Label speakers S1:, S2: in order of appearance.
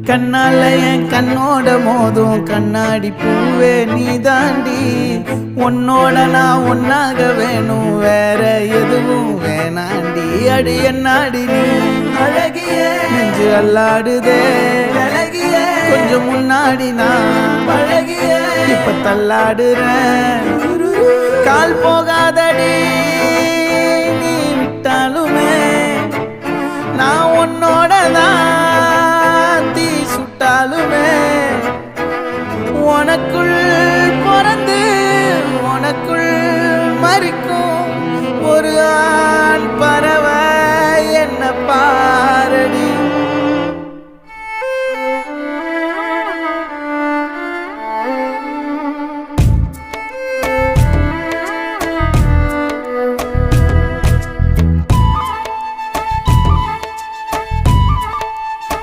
S1: கண்ணால என் கண்ணோட மோதும் கண்ணாடி பூவே நீ தாண்டி உன்னோட நான் ஒன்னாக வேணும் வேற எதுவும் வேணாண்டி அடி என்னாடி நீ அழகிய நெஞ்சு அல்லாடுதே அழகிய கொஞ்சம் முன்னாடி நான் அழகிய இப்ப தள்ளாடுறேன் கால் போகாதடி நீ விட்டாலுமே நான் உன்னோட தான்